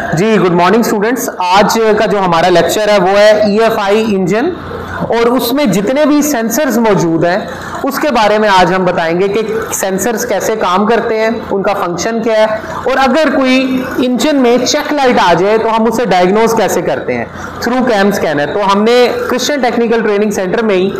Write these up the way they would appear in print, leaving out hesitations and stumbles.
जी good morning students. आज का जो हमारा लेक्चर है वो है ईएफआई इंजन और उसमें जितने भी सेंसर्स मौजूद हैं उसके बारे में आज हम बताएंगे कि सेंसर्स कैसे काम करते हैं, उनका फंक्शन क्या है और अगर कोई इंजन में चेक लाइट आ जाए तो हम उसे डायग्नोज कैसे करते हैं थ्रू कैम स्कैनर। तो हमने क्रिश्चियन टेक्निकल ट्रेनिंग सेंटर में ही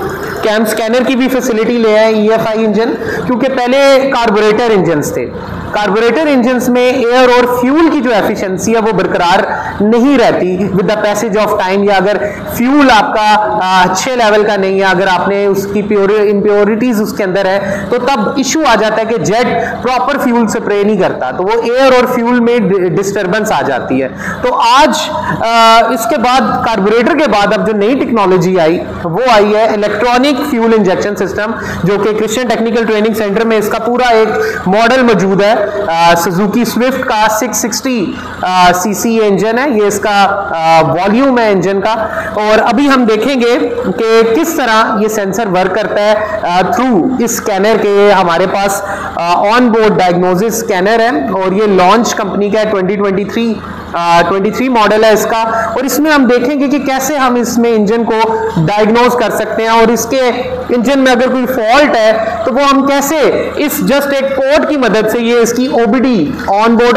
कैम स्कैनर की भी फैसिलिटी ले है ईएफआई इंजन, क्योंकि पहले कार्बोरेटर इंजन्स थे। कार्बोरेटर इंजन्स में एयर और फ्यूल की जो एफिशिएंसी है वो बरकरार नहीं रहती with the passage of time, या अगर फ्यूल आपका अच्छे लेवल का नहीं है, अगर आपने उसकी इम्प्योरिटीज उसके अंदर है तो तब इशू आ जाता है कि जेट प्रॉपर फ्यूल स्प्रे नहीं करता, तो वो एयर और फ्यूल में डिस्टर्बेंस आ जाती है। तो आज इसके बाद कार्बोरेटर के बाद अब जो नई टेक्नोलॉजी आई वो आई है इलेक्ट्रॉनिक फ्यूल इंजेक्शन सिस्टम, जो कि क्रिश्चियन टेक्निकल ट्रेनिंग सेंटर में इसका पूरा एक मॉडल मौजूद है। सुजुकी स्विफ्ट का 660 सीसी इंजन है, ये इसका वॉल्यूम है इंजन का। और अभी हम देखेंगे कि किस तरह ये सेंसर वर्क करता है थ्रू इस स्कैनर के। हमारे pass on board diagnosis scanner है और ये लॉन्च कंपनी का है, 2023 मॉडल है इसका। और इसमें हम देखेंगे कि कैसे हम इसमें इंजन को डायग्नोज कर सकते हैं और इसके इंजन में अगर कोई फॉल्ट है तो वो हम कैसे इस जस्ट एक पोर्ट की मदद से, ये इसकी OBD on board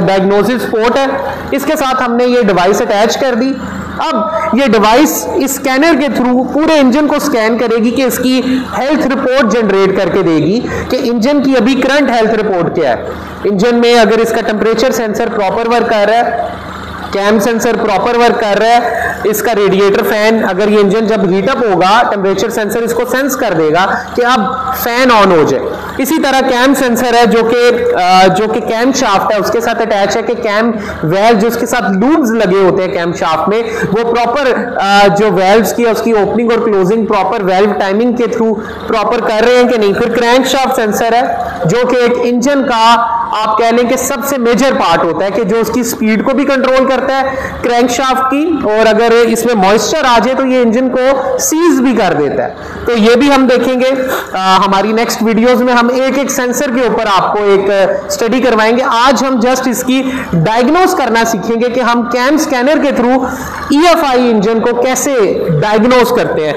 diagnosis port है, इसके साथ हमने ये डिवाइस अटैच कर दी। अब ये डिवाइस इस स्कैनर के थ्रू पूरे इंजन को स्कैन करेगी कि इसकी हेल्थ रिपोर्ट जनरेट करके देगी कि इंजन की अभी करंट हेल्थ रिपोर्ट क्या है। इंजन में अगर इसका टेम्परेचर सेंसर प्रॉपर वर्क कर रहा है, कैम सेंसर प्रॉपर वर्क कर रहा है, इसका रेडिएटर फैन, अगर ये इंजन जब हीटअप होगा टेम्परेचर सेंसर इसको सेंस कर देगा कि अब फैन ऑन हो जाए। इसी तरह कैम सेंसर है जो कि कैम शाफ्ट है उसके साथ अटैच है कि कैम वेल्व जो उसके साथ लूब्स लगे होते हैं कैम शाफ्ट में, वो प्रॉपर जो वेल्व्स की उसकी ओपनिंग और क्लोजिंग प्रॉपर वेल्व टाइमिंग के थ्रू प्रॉपर कर रहे हैं कि नहीं। फिर क्रैंक शाफ्ट सेंसर है जो कि एक इंजन का आप कह लें कि सबसे मेजर पार्ट होता है कि जो उसकी स्पीड को भी कंट्रोल करता है क्रैंक शाफ्ट की, और अगर इसमें मॉइस्चर आ जाए तो ये इंजन को सीज भी कर देता है। तो ये भी हम देखेंगे हमारी नेक्स्ट वीडियोस में। हम एक एक सेंसर के ऊपर आपको एक स्टडी करवाएंगे। आज हम जस्ट इसकी डायग्नोज करना सीखेंगे कि हम कैम स्कैनर के थ्रू ईएफआई इंजन को कैसे डायग्नोज करते हैं।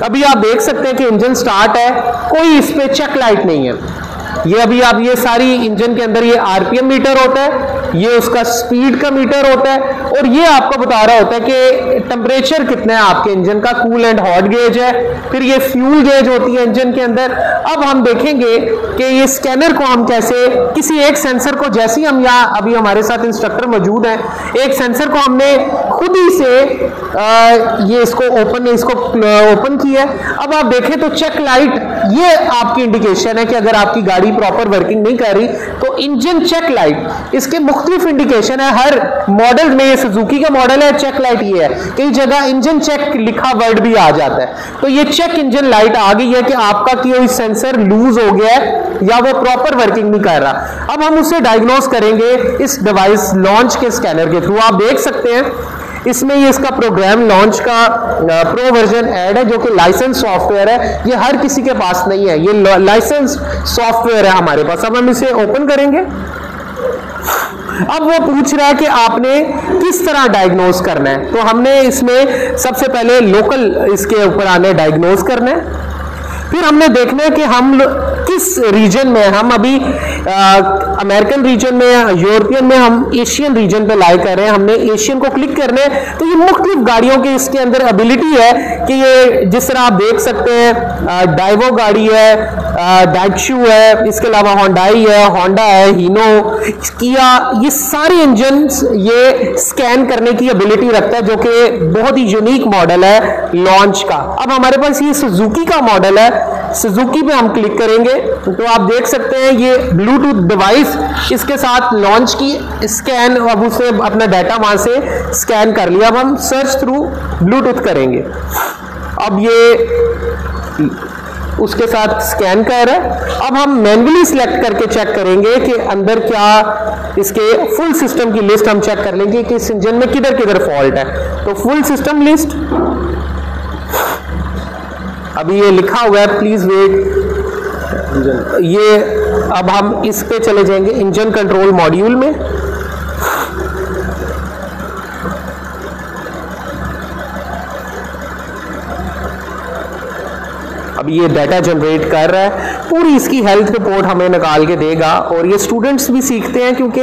अभी आप देख सकते हैं कि इंजन स्टार्ट है, कोई इस पे चेक लाइट नहीं है। ये अभी आप ये सारी इंजन के अंदर ये आरपीएम मीटर होता है, ये उसका स्पीड का मीटर होता है और ये आपको बता रहा होता है कि टेम्परेचर कितना है आपके इंजन का, कूल एंड हॉट गेज है। फिर ये फ्यूल गेज होती है इंजन के अंदर। अब हम देखेंगे कि ये स्कैनर को हम कैसे किसी एक सेंसर को, जैसे ही हम यहाँ अभी हमारे साथ इंस्ट्रक्टर मौजूद है, एक सेंसर को हमने खुद ही से ये इसको ओपन किया है। अब आप देखें तो चेक लाइट ये आपकी इंडिकेशन है कि अगर आपकी गाड़ी प्रॉपर वर्किंग नहीं कर रही तो इंजन चेक लाइट, इसके मुख्तलिफ इंडिकेशन है हर मॉडल में। ये सुजुकी का मॉडल है, चेक लाइट ये है, कई जगह इंजन चेक लिखा वर्ड भी आ जाता है। तो ये चेक इंजन लाइट आ गई है कि आपका कोई सेंसर लूज हो गया है या वो प्रॉपर वर्किंग नहीं कर रहा। अब हम उसे डायग्नोज करेंगे इस डिवाइस लॉन्च के स्कैनर के थ्रू। आप देख सकते हैं इसमें ये इसका प्रोग्राम लॉन्च का प्रो वर्जन ऐड है जो कि लाइसेंस सॉफ्टवेयर है, ये हर किसी के पास नहीं है, ये लाइसेंस सॉफ्टवेयर है हमारे पास। अब हम इसे ओपन करेंगे। अब वो पूछ रहा है कि आपने किस तरह डायग्नोज करना है, तो हमने इसमें सबसे पहले लोकल इसके ऊपर आने डायग्नोज करना है। फिर हमने देखना है कि हम किस रीजन में, हम अभी अमेरिकन रीजन में, यूरोपियन में, हम एशियन रीजन पे लाई कर रहे हैं। हमने एशियन को क्लिक करना है। तो ये मुख्तलिफ गाड़ियों की इसके अंदर एबिलिटी है कि ये जिस तरह आप देख सकते हैं डाइवो गाड़ी है, डाइटशू है, इसके अलावा होंडाई है, होंडा है, हीनो, किया, ये सारे इंजन ये स्कैन करने की एबिलिटी रखता है जो कि बहुत ही यूनिक मॉडल है लॉन्च का। अब हमारे पास ये सुजुकी का मॉडल है, सुजुकी पे हम क्लिक करेंगे तो आप देख सकते हैं ये ब्लूटूथ डिवाइस इसके साथ लॉन्च की स्कैन, अब उसने अपना डाटा वहां से स्कैन कर लिया। अब हम सर्च थ्रू ब्लूटूथ करेंगे। अब ये उसके साथ स्कैन कर रहा है। अब हम मैन्युअली सिलेक्ट करके चेक करेंगे कि अंदर क्या, इसके फुल सिस्टम की लिस्ट हम चेक कर लेंगे कि इस इंजन में किधर किधर फॉल्ट है। तो फुल सिस्टम लिस्ट अभी ये लिखा हुआ है, प्लीज वेट। ये अब हम इस पे चले जाएंगे इंजन कंट्रोल मॉड्यूल में। अभी ये डाटा जनरेट कर रहा है, पूरी इसकी हेल्थ रिपोर्ट हमें निकाल के देगा। और ये स्टूडेंट्स भी सीखते हैं क्योंकि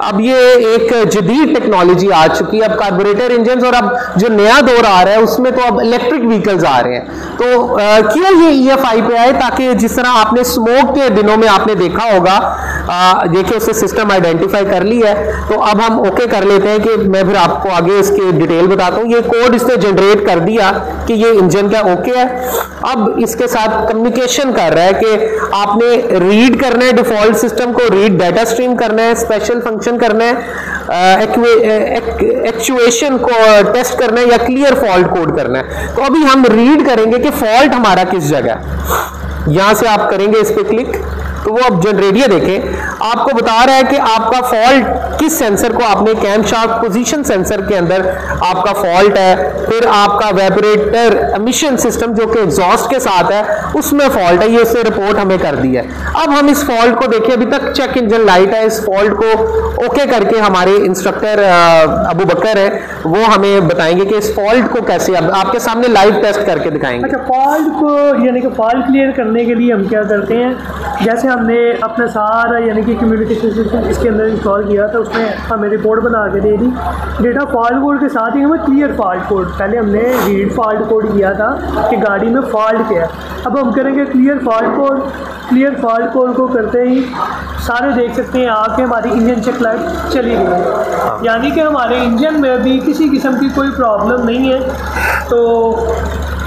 अब ये एक जदीद टेक्नोलॉजी आ चुकी है। अब कार्बोरेटर इंजन और अब जो नया दौर आ रहा है उसमें तो अब इलेक्ट्रिक व्हीकल्स आ रहे हैं। तो क्यों ये EFI पे आए, ताकि जिस तरह आपने स्मोक के दिनों में आपने देखा होगा, देखिए उससे सिस्टम आइडेंटिफाई कर ली है। तो अब हम ओके कर लेते हैं कि मैं फिर आपको आगे इसके डिटेल बताता हूँ। ये कोड इसने जनरेट कर दिया कि ये इंजन का ओके है। अब इसके साथ कम्युनिकेशन कर रहा है कि आपने रीड करना है डिफॉल्ट सिस्टम को, रीड डाटा स्ट्रीम करना है, स्पेशल फंक्शन करना है, एक्चुएशन को टेस्ट करना है या क्लियर फॉल्ट कोड करना है। तो अभी हम रीड करेंगे कि फॉल्ट हमारा किस जगह है। यहां से आप करेंगे इस पे क्लिक, तो वो अब जनरेट, ये देखें आपको बता रहा है कि आपका फॉल्ट किस सेंसर को, आपने कैमशाफ्ट पोजीशन सेंसर के अंदर आपका फॉल्ट है। फिर आपका वेबरेटर एमिशन सिस्टम जो कि एग्जॉस्ट के साथ है उसमें फॉल्ट है, ये उससे रिपोर्ट हमें कर दी है। अब हम इस फॉल्ट को देखिए, अभी तक चेक इंजन लाइट है। इस फॉल्ट को ओके करके हमारे इंस्ट्रक्टर अबू बकर है, वो हमें बताएंगे कि इस फॉल्ट को कैसे, अब आपके सामने लाइव टेस्ट करके दिखाएंगे। अच्छा, फॉल्ट को यानी कि फॉल्ट क्लियर करने के लिए हम क्या करते हैं, जैसे हमने अपना सारा यानी कि कम्युनिकेशन सिस्टम इसके अंदर इंस्टॉल किया था, उसमें हमें रिपोर्ट बना के दे दी डेटा फॉल्ट कोड के साथ ही हमें क्लियर फॉल्ट कोड। पहले हमने रीड फॉल्ट कोड किया था कि गाड़ी में फॉल्ट क्या है, अब हम करेंगे clear fault code. Clear fault code को करते ही सारे देख सकते हैं आके हमारी इंजन चेक लाइट चली गई है, यानी कि हमारे इंजन में भी किसी किस्म की कोई प्रॉब्लम नहीं है। तो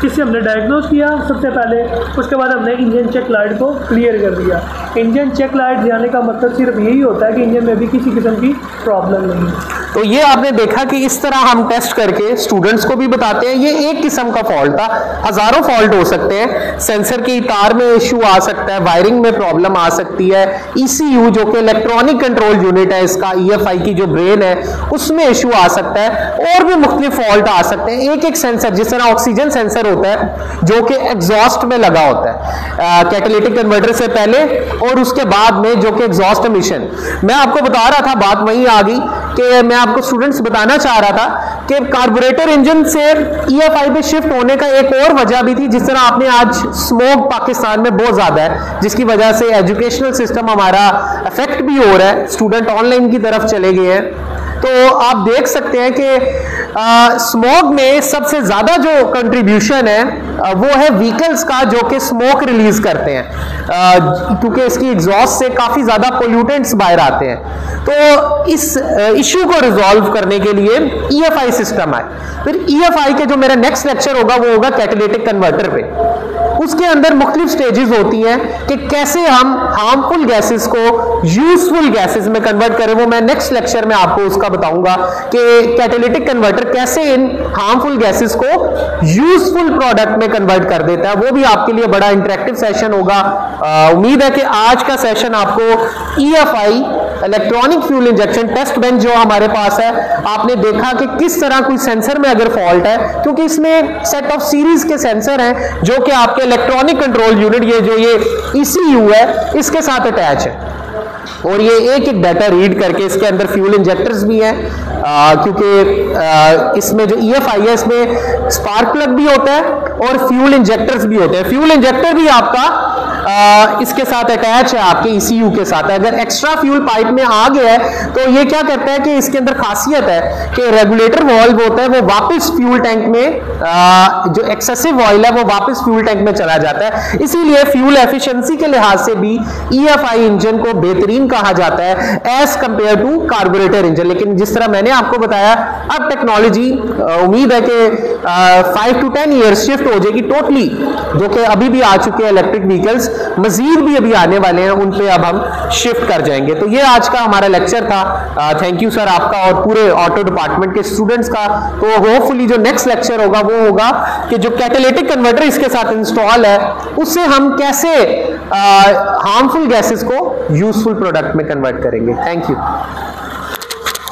इसे हमने डायग्नोज किया सबसे पहले, उसके बाद हमने इंजन चेक लाइट को क्लियर कर दिया। इंजन चेक लाइट जाने का मतलब सिर्फ यही होता है कि इंजन में भी किसी किस्म की प्रॉब्लम नहीं है। तो ये आपने देखा कि इस तरह हम टेस्ट करके स्टूडेंट्स को भी बताते हैं। ये एक किस्म का फॉल्ट था, हजारों फॉल्ट हो सकते हैं। सेंसर की तार में इश्यू आ सकता है, वायरिंग में प्रॉब्लम आ सकती है, ECU जो कि इलेक्ट्रॉनिक कंट्रोल यूनिट है इसका, EFI की जो ब्रेन है उसमें इश्यू आ सकता है, और भी मुख्तलिफ फॉल्ट आ सकते हैं। एक एक सेंसर, जिस तरह ऑक्सीजन सेंसर होता है जो कि एग्जॉस्ट में लगा होता है कैटालिटिक कन्वर्टर से पहले और उसके बाद में, जो कि एग्जॉस्ट एमिशन, मैं आपको बता रहा था, बात वही आ गई कि मैं आपको स्टूडेंट्स बताना चाह रहा था कि कार्बोरेटर इंजन से EFI पे शिफ्ट होने का एक और वजह भी थी। जिस तरह आपने आज स्मोक पाकिस्तान में बहुत ज्यादा है, जिसकी वजह से एजुकेशनल सिस्टम हमारा अफेक्ट भी हो रहा है, स्टूडेंट ऑनलाइन की तरफ चले गए हैं। तो आप देख सकते हैं कि स्मोक में सबसे ज्यादा जो कंट्रीब्यूशन है वो है व्हीकल्स का, जो कि स्मोक रिलीज करते हैं, क्योंकि इसकी एग्जॉस्ट से काफी ज्यादा पोल्यूटेंट्स बाहर आते हैं। तो इस इश्यू को रिजॉल्व करने के लिए EFI सिस्टम है। फिर EFI के जो मेरा नेक्स्ट लेक्चर होगा वो होगा कैटालिटिक कन्वर्टर पे। उसके अंदर मुख्तलिफ स्टेजेस होती हैं कि कैसे हम हार्मफुल गैसेस को यूजफुल गैसेस में कन्वर्ट करें। वो मैं नेक्स्ट लेक्चर में आपको उसका बताऊंगा कि कैटालिटिक कन्वर्टर कैसे इन हार्मफुल गैसेस को यूजफुल प्रोडक्ट में कन्वर्ट कर देता है। वो भी आपके लिए बड़ा इंटरेक्टिव सेशन होगा। उम्मीद है कि आज का सेशन आपको EFI electronic fuel injection test bench जो हमारे पास है, आपने देखा कि किस तरह कोई सेंसर में अगर फॉल्ट है, क्योंकि इसमें सेट ऑफ सीरीज के सेंसर हैं जो कि आपके इलेक्ट्रॉनिक कंट्रोल यूनिट, ये जो ये ECU है इसके साथ अटैच है, और ये एक एक डाटा रीड करके, इसके अंदर फ्यूल इंजेक्टर्स भी हैं, क्योंकि इसमें जो EFI है इसमें स्पार्क प्लग भी होता है और फ्यूल इंजेक्टर्स भी होते हैं। फ्यूल इंजेक्टर भी आपका इसके साथ अटैच है, आपके ECU के साथ। अगर एक्स्ट्रा फ्यूल पाइप में आ गया है तो ये क्या करता है कि इसके अंदर खासियत है कि रेगुलेटर वाल्व होता है, वो वापस फ्यूल टैंक में, जो एक्सेसिव ऑयल है वो वापस फ्यूल टैंक में चला जाता है। इसीलिए फ्यूल एफिशिएंसी के लिहाज से भी EFI इंजन को बेहतरीन कहा जाता है as compare to carburettor engine. लेकिन जिस तरह मैंने आपको बताया, अब टेक्नोलॉजी उम्मीद है कि 5 to 10 ईयर्स शिफ्ट हो जाएगी टोटली, जो कि अभी भी आ चुके हैं इलेक्ट्रिक व्हीकल्स, मजीद भी अभी आने वाले हैं, उन पे अब हम शिफ्ट कर जाएंगे। तो ये आज का हमारा लेक्चर था। थैंक यू सर आपका और पूरे ऑटो डिपार्टमेंट के स्टूडेंट्स का। तो होपफुली जो नेक्स्ट लेक्चर होगा वो होगा कि जो कैटालिटिक कन्वर्टर इसके साथ इंस्टॉल है उससे हम कैसे हार्मफुल गैसेस को यूजफुल प्रोडक्ट में कन्वर्ट करेंगे। Thank you.